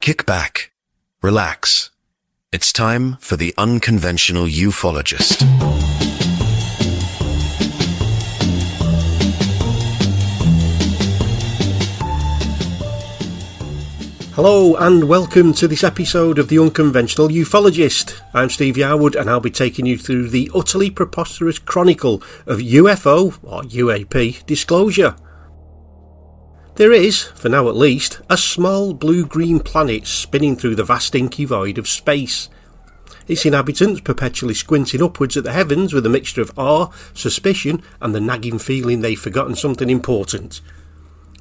Kick back, relax. It's time for the Unconventional Ufologist. Hello and welcome to this episode of the Unconventional Ufologist. I'm Steve Yarwood and I'll be taking you through the utterly preposterous chronicle of UFO, or UAP, disclosure. There is, for now at least, a small blue-green planet spinning through the vast inky void of space. Its inhabitants perpetually squinting upwards at the heavens with a mixture of awe, suspicion and the nagging feeling they've forgotten something important.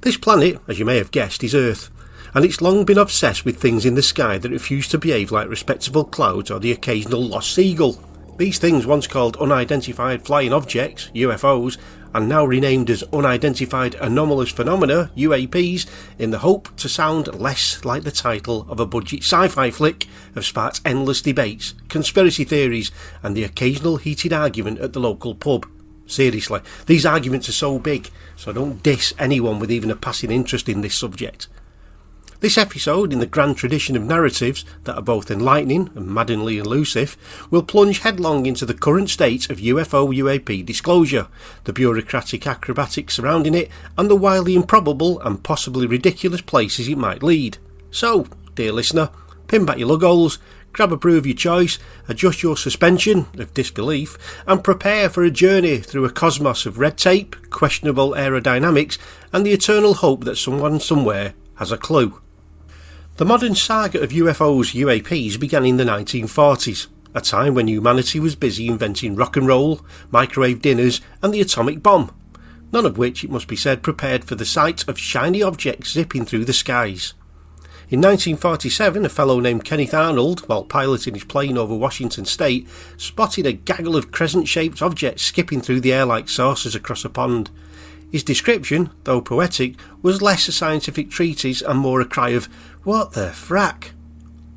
This planet, as you may have guessed, is Earth, and it's long been obsessed with things in the sky that refuse to behave like respectable clouds or the occasional lost seagull. These things, once called unidentified flying objects, UFOs, and now renamed as Unidentified Anomalous Phenomena, UAPs, in the hope to sound less like the title of a budget sci-fi flick, have sparked endless debates, conspiracy theories, and the occasional heated argument at the local pub. Seriously, these arguments are so big, so don't diss anyone with even a passing interest in this subject. This episode, in the grand tradition of narratives that are both enlightening and maddeningly elusive, will plunge headlong into the current state of UFO-UAP disclosure, the bureaucratic acrobatics surrounding it, and the wildly improbable and possibly ridiculous places it might lead. So, dear listener, pin back your lug holes, grab a brew of your choice, adjust your suspension of disbelief, and prepare for a journey through a cosmos of red tape, questionable aerodynamics, and the eternal hope that someone somewhere has a clue. The modern saga of UFOs, UAPs began in the 1940s, a time when humanity was busy inventing rock and roll, microwave dinners and the atomic bomb, none of which, it must be said, prepared for the sight of shiny objects zipping through the skies. In 1947, a fellow named Kenneth Arnold, while piloting his plane over Washington state, spotted a gaggle of crescent-shaped objects skipping through the air like saucers across a pond. His description, though poetic, was less a scientific treatise and more a cry of, "What the frack?"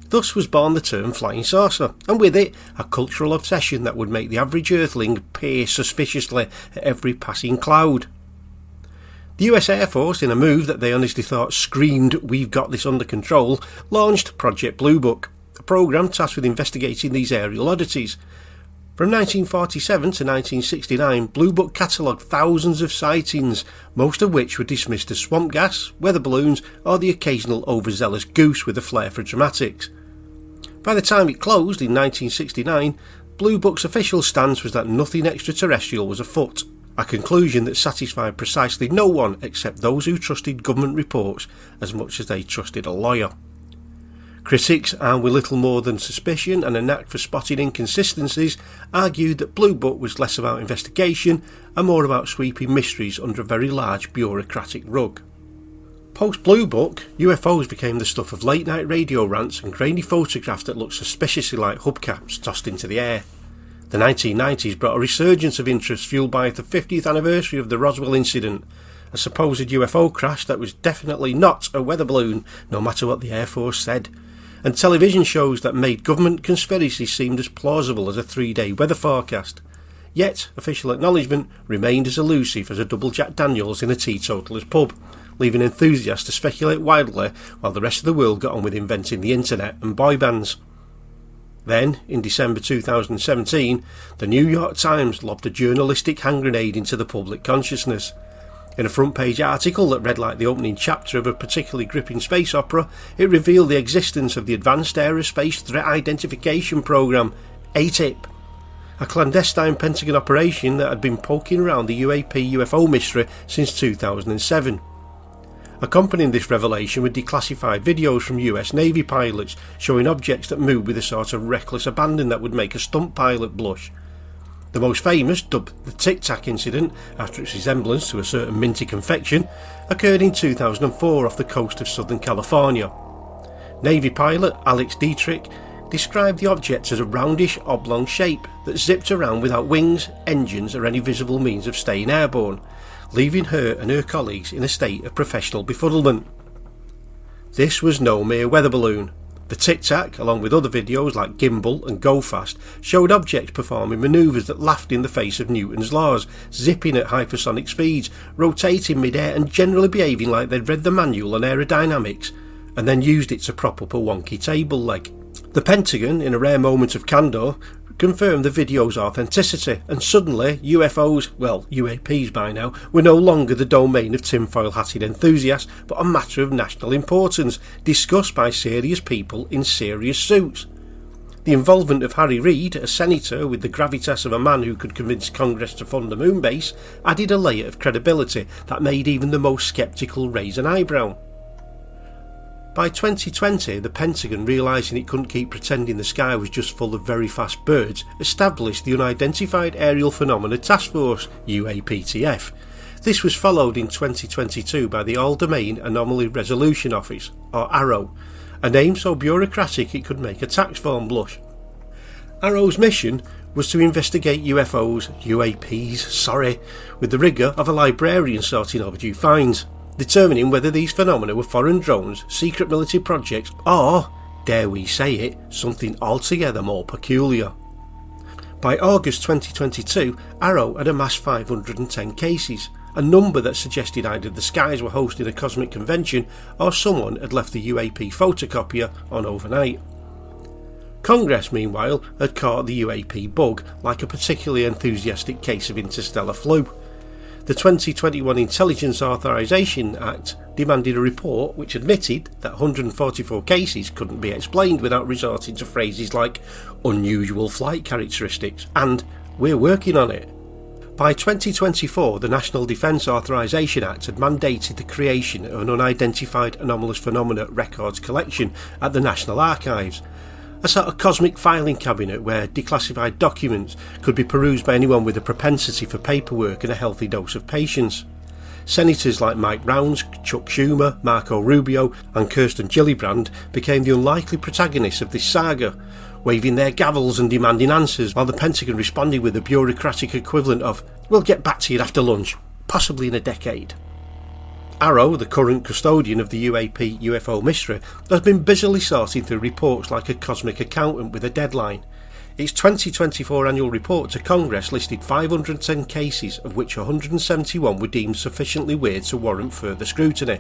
Thus was born the term flying saucer, and with it, a cultural obsession that would make the average earthling peer suspiciously at every passing cloud. The US Air Force, in a move that they honestly thought screamed, "We've got this under control," launched Project Blue Book, a programme tasked with investigating these aerial oddities. From 1947 to 1969, Blue Book catalogued thousands of sightings, most of which were dismissed as swamp gas, weather balloons, or the occasional overzealous goose with a flair for dramatics. By the time it closed in 1969, Blue Book's official stance was that nothing extraterrestrial was afoot, a conclusion that satisfied precisely no one except those who trusted government reports as much as they trusted a lawyer. Critics, armed with little more than suspicion and a knack for spotting inconsistencies, argued that Blue Book was less about investigation and more about sweeping mysteries under a very large bureaucratic rug. Post-Blue Book, UFOs became the stuff of late-night radio rants and grainy photographs that looked suspiciously like hubcaps tossed into the air. The 1990s brought a resurgence of interest fueled by the 50th anniversary of the Roswell incident, a supposed UFO crash that was definitely not a weather balloon, no matter what the Air Force said, and television shows that made government conspiracies seem as plausible as a 3-day weather forecast. Yet, official acknowledgment remained as elusive as a double Jack Daniels in a teetotaler's pub, leaving enthusiasts to speculate wildly while the rest of the world got on with inventing the internet and boy bands. Then, in December 2017, the New York Times lobbed a journalistic hand grenade into the public consciousness. In a front-page article that read like the opening chapter of a particularly gripping space opera, it revealed the existence of the Advanced Aerospace Threat Identification Program, ATIP, a clandestine Pentagon operation that had been poking around the UAP-UFO mystery since 2007. Accompanying this revelation were declassified videos from US Navy pilots showing objects that moved with a sort of reckless abandon that would make a stunt pilot blush. The most famous, dubbed the Tic Tac incident after its resemblance to a certain minty confection, occurred in 2004 off the coast of Southern California. Navy pilot Alex Dietrich described the object as a roundish oblong shape that zipped around without wings, engines or any visible means of staying airborne, leaving her and her colleagues in a state of professional befuddlement. This was no mere weather balloon. The Tic Tac, along with other videos like Gimbal and Go Fast, showed objects performing manoeuvres that laughed in the face of Newton's laws, zipping at hypersonic speeds, rotating mid-air and generally behaving like they'd read the manual on aerodynamics, and then used it to prop up a wonky table leg. The Pentagon, in a rare moment of candour, confirmed the video's authenticity, and suddenly UFOs, well, UAPs by now, were no longer the domain of tinfoil-hatted enthusiasts, but a matter of national importance, discussed by serious people in serious suits. The involvement of Harry Reid, a senator with the gravitas of a man who could convince Congress to fund a moon base, added a layer of credibility that made even the most sceptical raise an eyebrow. By 2020, the Pentagon, realising it couldn't keep pretending the sky was just full of very fast birds, established the Unidentified Aerial Phenomena Task Force, UAPTF. This was followed in 2022 by the All-Domain Anomaly Resolution Office, or AARO, a name so bureaucratic it could make a tax form blush. AARO's mission was to investigate UAPs, with the rigour of a librarian sorting overdue finds, determining whether these phenomena were foreign drones, secret military projects, or, dare we say it, something altogether more peculiar. By August 2022, AARO had amassed 510 cases, a number that suggested either the skies were hosting a cosmic convention or someone had left the UAP photocopier on overnight. Congress, meanwhile, had caught the UAP bug like a particularly enthusiastic case of interstellar flu. The 2021 Intelligence Authorization Act demanded a report which admitted that 144 cases couldn't be explained without resorting to phrases like unusual flight characteristics and we're working on it. By 2024, the National Defence Authorization Act had mandated the creation of an Unidentified Anomalous Phenomena records collection at the National Archives, a sort of cosmic filing cabinet where declassified documents could be perused by anyone with a propensity for paperwork and a healthy dose of patience. Senators like Mike Rounds, Chuck Schumer, Marco Rubio and Kirsten Gillibrand became the unlikely protagonists of this saga, waving their gavels and demanding answers, while the Pentagon responded with the bureaucratic equivalent of "we'll get back to you after lunch, possibly in a decade." AARO, the current custodian of the UAP UFO mystery, has been busily sorting through reports like a cosmic accountant with a deadline. Its 2024 annual report to Congress listed 510 cases, of which 171 were deemed sufficiently weird to warrant further scrutiny.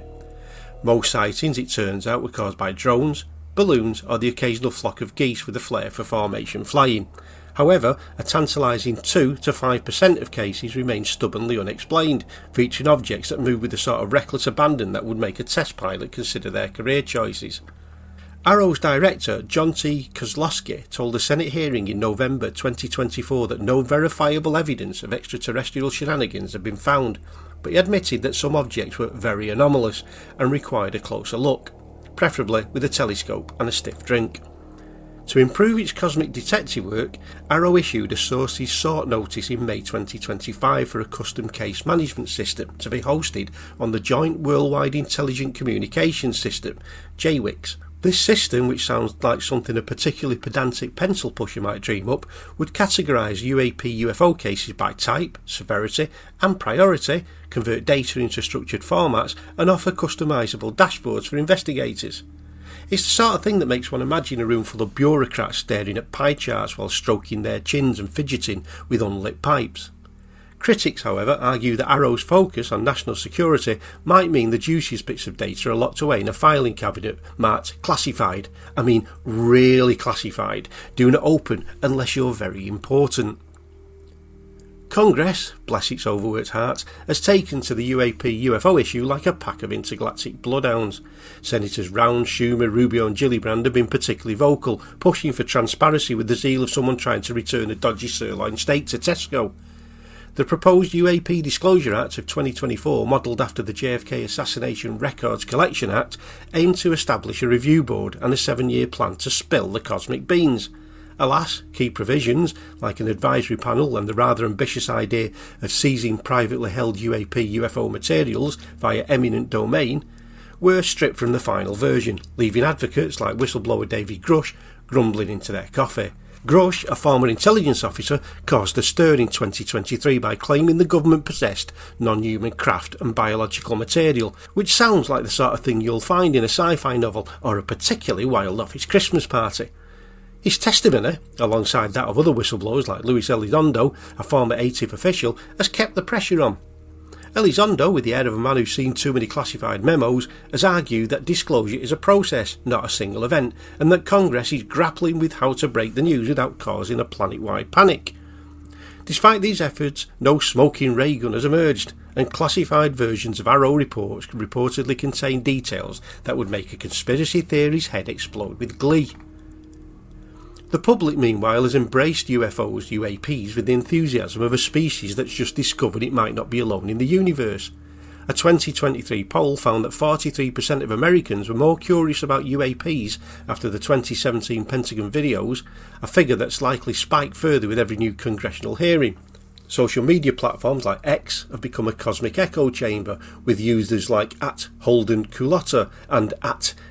Most sightings, it turns out, were caused by drones, balloons or the occasional flock of geese with a flair for formation flying. However, a tantalising 2 to 5% of cases remain stubbornly unexplained, featuring objects that move with the sort of reckless abandon that would make a test pilot consider their career choices. AARO's director, John T. Kozlowski, told a Senate hearing in November 2024 that no verifiable evidence of extraterrestrial shenanigans had been found, but he admitted that some objects were very anomalous and required a closer look, preferably with a telescope and a stiff drink. To improve its cosmic detective work, AARO issued a sources sought notice in May 2025 for a custom case management system to be hosted on the Joint Worldwide Intelligent Communications System, JWICS. This system, which sounds like something a particularly pedantic pencil pusher might dream up, would categorise UAP UFO cases by type, severity and priority, convert data into structured formats and offer customisable dashboards for investigators. It's the sort of thing that makes one imagine a room full of bureaucrats staring at pie charts while stroking their chins and fidgeting with unlit pipes. Critics, however, argue that AARO's focus on national security might mean the juiciest bits of data are locked away in a filing cabinet marked classified. I mean really classified. Do not open unless you're very important. Congress, bless its overworked heart, has taken to the UAP UFO issue like a pack of intergalactic bloodhounds. Senators Rounds, Schumer, Rubio and Gillibrand have been particularly vocal, pushing for transparency with the zeal of someone trying to return a dodgy sirloin steak to Tesco. The proposed UAP Disclosure Act of 2024, modelled after the JFK Assassination Records Collection Act, aimed to establish a review board and a 7-year plan to spill the cosmic beans. Alas, key provisions, like an advisory panel and the rather ambitious idea of seizing privately held UAP UFO materials via eminent domain, were stripped from the final version, leaving advocates like whistleblower David Grush grumbling into their coffee. Grush, a former intelligence officer, caused a stir in 2023 by claiming the government possessed non-human craft and biological material, which sounds like the sort of thing you'll find in a sci-fi novel or a particularly wild office Christmas party. His testimony, alongside that of other whistleblowers like Luis Elizondo, a former ATIP official, has kept the pressure on. Elizondo, with the air of a man who's seen too many classified memos, has argued that disclosure is a process, not a single event, and that Congress is grappling with how to break the news without causing a planet-wide panic. Despite these efforts, no smoking ray gun has emerged, and classified versions of Arrow reports reportedly contain details that would make a conspiracy theory's head explode with glee. The public, meanwhile, has embraced UFOs, UAPs, with the enthusiasm of a species that's just discovered it might not be alone in the universe. A 2023 poll found that 43% of Americans were more curious about UAPs after the 2017 Pentagon videos, a figure that's likely spiked further with every new congressional hearing. Social media platforms like X have become a cosmic echo chamber, with users like @HoldenCulotta and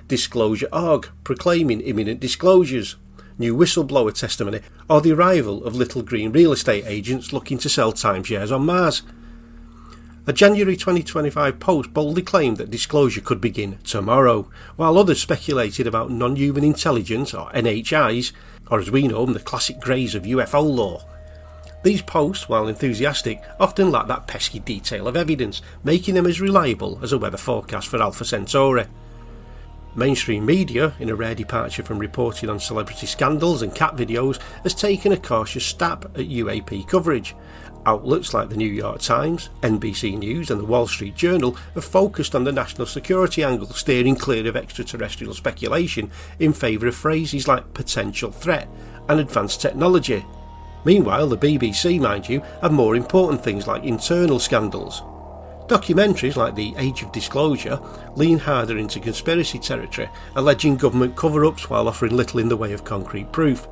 @DisclosureOrg proclaiming imminent disclosures, new whistleblower testimony, or the arrival of little green real estate agents looking to sell timeshares on Mars. A January 2025 post boldly claimed that disclosure could begin tomorrow, while others speculated about non-human intelligence, or NHIs, or as we know them, the classic greys of UFO lore. These posts, while enthusiastic, often lack that pesky detail of evidence, making them as reliable as a weather forecast for Alpha Centauri. Mainstream media, in a rare departure from reporting on celebrity scandals and cat videos, has taken a cautious stab at UAP coverage. Outlets like the New York Times, NBC News and the Wall Street Journal have focused on the national security angle, steering clear of extraterrestrial speculation in favour of phrases like potential threat and advanced technology. Meanwhile, the BBC, mind you, have more important things like internal scandals. Documentaries like The Age of Disclosure lean harder into conspiracy territory, alleging government cover-ups while offering little in the way of concrete proof.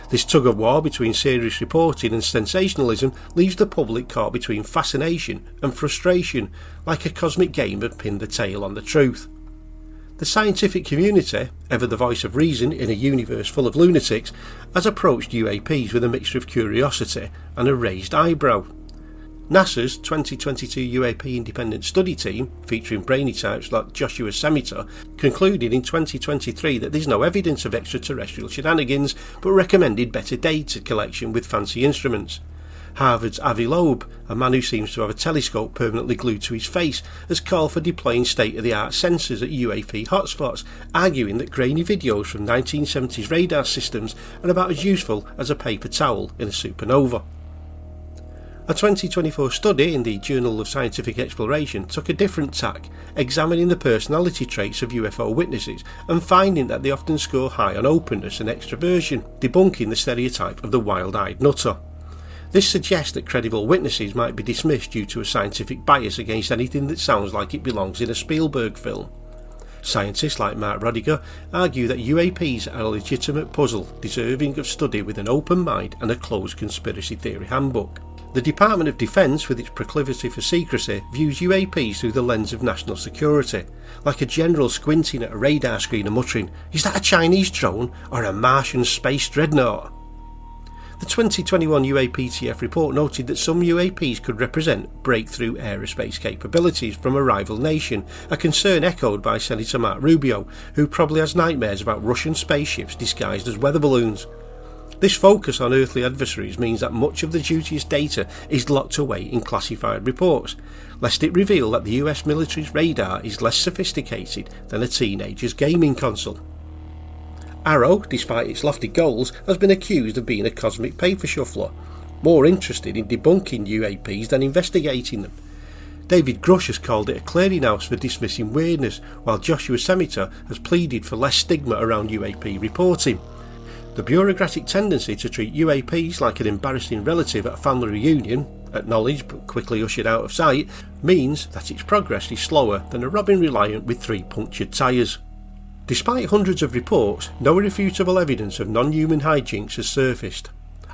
This tug-of-war between serious reporting and sensationalism leaves the public caught between fascination and frustration, like a cosmic game of pin the tail on the truth. The scientific community, ever the voice of reason in a universe full of lunatics, has approached UAPs with a mixture of curiosity and a raised eyebrow. NASA's 2022 UAP independent study team, featuring brainy types like Joshua Semiter, concluded in 2023 that there's no evidence of extraterrestrial shenanigans, but recommended better data collection with fancy instruments. Harvard's Avi Loeb, a man who seems to have a telescope permanently glued to his face, has called for deploying state-of-the-art sensors at UAP hotspots, arguing that grainy videos from 1970s radar systems are about as useful as a paper towel in a supernova. A 2024 study in the Journal of Scientific Exploration took a different tack, examining the personality traits of UFO witnesses and finding that they often score high on openness and extroversion, debunking the stereotype of the wild-eyed nutter. This suggests that credible witnesses might be dismissed due to a scientific bias against anything that sounds like it belongs in a Spielberg film. Scientists like Mark Rodiger argue that UAPs are a legitimate puzzle deserving of study with an open mind and a closed conspiracy theory handbook. The Department of Defence, with its proclivity for secrecy, views UAPs through the lens of national security, like a general squinting at a radar screen and muttering, "Is that a Chinese drone or a Martian space dreadnought?" The 2021 UAPTF report noted that some UAPs could represent breakthrough aerospace capabilities from a rival nation, a concern echoed by Senator Mark Rubio, who probably has nightmares about Russian spaceships disguised as weather balloons. This focus on earthly adversaries means that much of the dubious data is locked away in classified reports, lest it reveal that the US military's radar is less sophisticated than a teenager's gaming console. Arrow, despite its lofty goals, has been accused of being a cosmic paper shuffler, more interested in debunking UAPs than investigating them. David Grush has called it a clearinghouse for dismissing weirdness, while Joshua Semiter has pleaded for less stigma around UAP reporting. The bureaucratic tendency to treat UAPs like an embarrassing relative at a family reunion, acknowledged but quickly ushered out of sight, means that its progress is slower than a Robin Reliant with 3 punctured tyres. Despite hundreds of reports, no irrefutable evidence of non-human hijinks has surfaced.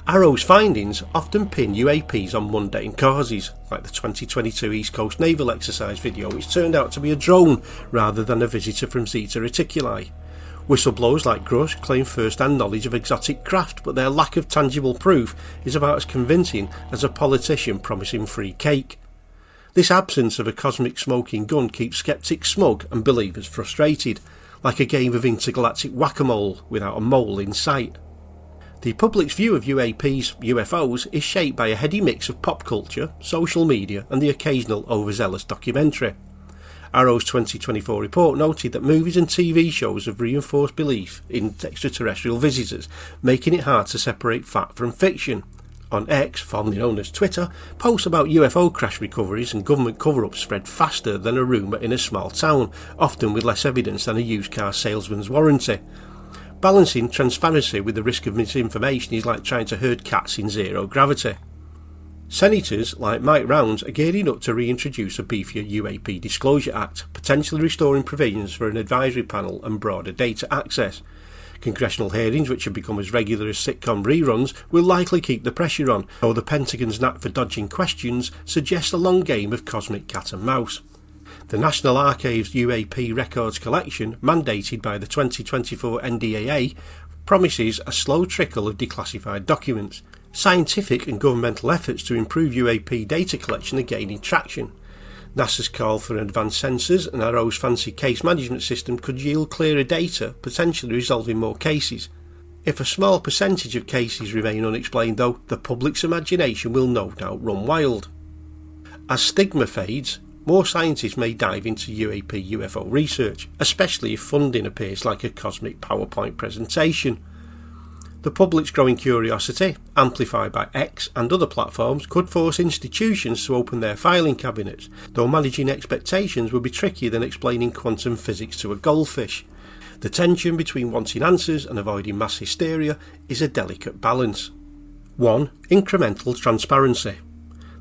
Arrow's findings often pin UAPs on mundane causes, like the 2022 East Coast Naval exercise video, which turned out to be a drone rather than a visitor from Zeta Reticuli. Whistleblowers like Grush claim first-hand knowledge of exotic craft, but their lack of tangible proof is about as convincing as a politician promising free cake. This absence of a cosmic smoking gun keeps skeptics smug and believers frustrated, like a game of intergalactic whack-a-mole without a mole in sight. The public's view of UFOs is shaped by a heady mix of pop culture, social media and the occasional overzealous documentary. Arrow's 2024 report noted that movies and TV shows have reinforced belief in extraterrestrial visitors, making it hard to separate fact from fiction. On X, formerly known as Twitter, posts about UFO crash recoveries and government cover-ups spread faster than a rumour in a small town, often with less evidence than a used car salesman's warranty. Balancing transparency with the risk of misinformation is like trying to herd cats in zero gravity. Senators like Mike Rounds are gearing up to reintroduce a beefier UAP Disclosure Act, potentially restoring provisions for an advisory panel and broader data access. Congressional hearings, which have become as regular as sitcom reruns, will likely keep the pressure on, though the Pentagon's knack for dodging questions suggests a long game of cosmic cat and mouse. The National Archives UAP records collection, mandated by the 2024 NDAA, promises a slow trickle of declassified documents. Scientific and governmental efforts to improve UAP data collection are gaining traction. NASA's call for advanced sensors and Arrow's fancy case management system could yield clearer data, potentially resolving more cases. If a small percentage of cases remain unexplained though, the public's imagination will no doubt run wild. As stigma fades, more scientists may dive into UAP UFO research, especially if funding appears like a cosmic PowerPoint presentation. The public's growing curiosity, amplified by X and other platforms, could force institutions to open their filing cabinets, though managing expectations would be trickier than explaining quantum physics to a goldfish. The tension between wanting answers and avoiding mass hysteria is a delicate balance. 1. Incremental transparency.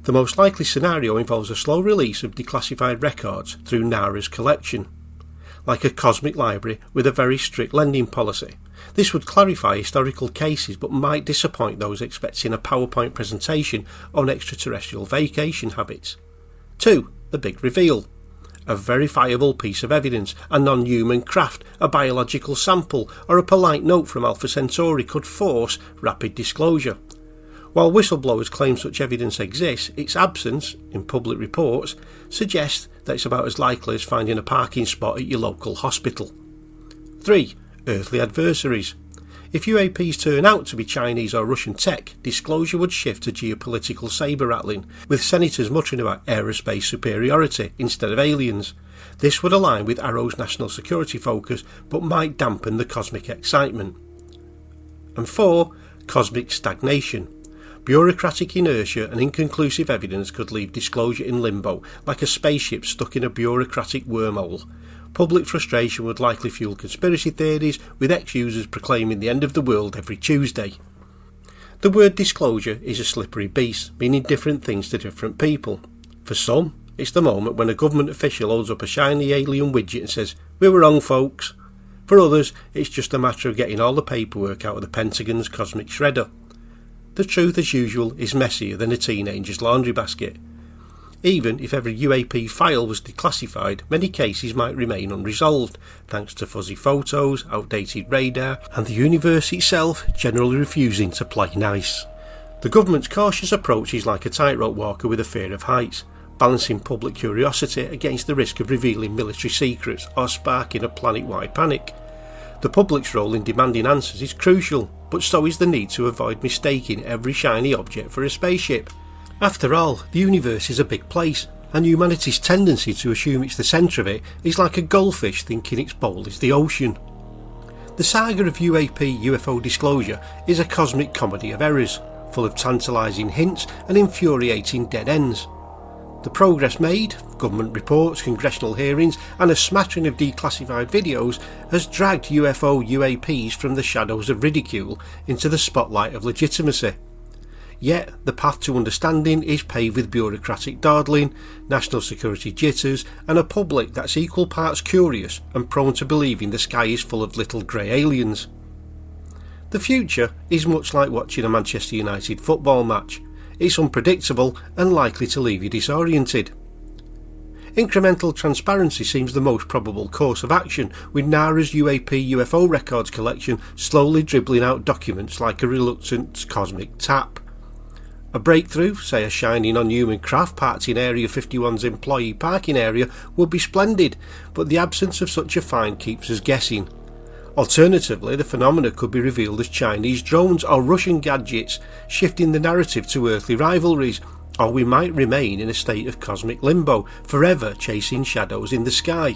The most likely scenario involves a slow release of declassified records through NARA's collection, like a cosmic library with a very strict lending policy. This would clarify historical cases but might disappoint those expecting a PowerPoint presentation on extraterrestrial vacation habits. 2. The big reveal. A verifiable piece of evidence, a non-human craft, a biological sample, or a polite note from Alpha Centauri could force rapid disclosure. While whistleblowers claim such evidence exists, its absence, in public reports, suggests that it's about as likely as finding a parking spot at your local hospital. 3. Earthly adversaries. If UAPs turn out to be Chinese or Russian tech, disclosure would shift to geopolitical saber-rattling, with senators muttering about aerospace superiority instead of aliens. This would align with Arrow's national security focus, but might dampen the cosmic excitement. And 4. Cosmic stagnation. Bureaucratic inertia and inconclusive evidence could leave disclosure in limbo, like a spaceship stuck in a bureaucratic wormhole. Public frustration would likely fuel conspiracy theories, with ex-users proclaiming the end of the world every Tuesday. The word disclosure is a slippery beast, meaning different things to different people. For some, it's the moment when a government official holds up a shiny alien widget and says, "We were wrong, folks." For others, it's just a matter of getting all the paperwork out of the Pentagon's cosmic shredder. The truth, as usual, is messier than a teenager's laundry basket. Even if every UAP file was declassified, many cases might remain unresolved, thanks to fuzzy photos, outdated radar, and the universe itself generally refusing to play nice. The government's cautious approach is like a tightrope walker with a fear of heights, balancing public curiosity against the risk of revealing military secrets or sparking a planet-wide panic. The public's role in demanding answers is crucial, but so is the need to avoid mistaking every shiny object for a spaceship. After all, the universe is a big place, and humanity's tendency to assume it's the centre of it is like a goldfish thinking its bowl is the ocean. The saga of UAP UFO disclosure is a cosmic comedy of errors, full of tantalising hints and infuriating dead ends. The progress made, government reports, congressional hearings and a smattering of declassified videos has dragged UFO UAPs from the shadows of ridicule into the spotlight of legitimacy. Yet the path to understanding is paved with bureaucratic dawdling, national security jitters and a public that's equal parts curious and prone to believing the sky is full of little grey aliens. The future is much like watching a Manchester United football match. It's unpredictable and likely to leave you disoriented. Incremental transparency seems the most probable course of action, with NARA's UAP UFO records collection slowly dribbling out documents like a reluctant cosmic tap. A breakthrough, say a shiny non-human craft parked in Area 51's employee parking area, would be splendid, but the absence of such a find keeps us guessing. Alternatively, the phenomena could be revealed as Chinese drones or Russian gadgets, shifting the narrative to earthly rivalries, or we might remain in a state of cosmic limbo, forever chasing shadows in the sky.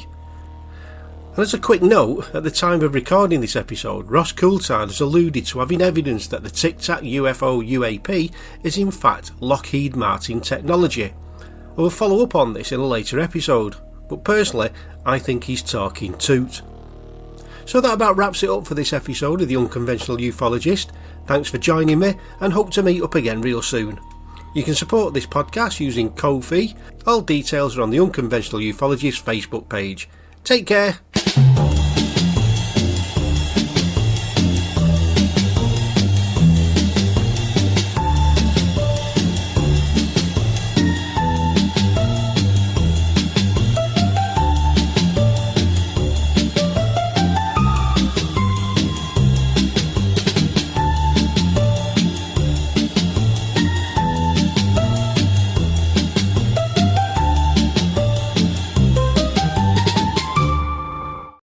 And as a quick note, at the time of recording this episode, Ross Coulthard has alluded to having evidence that the Tic Tac UFO UAP is in fact Lockheed Martin technology. I will follow up on this in a later episode, but personally I think he's talking toot. So that about wraps it up for this episode of the Unconventional Ufologist. Thanks for joining me, and hope to meet up again real soon. You can support this podcast using Ko-fi. All details are on the Unconventional Ufologist Facebook page. Take care.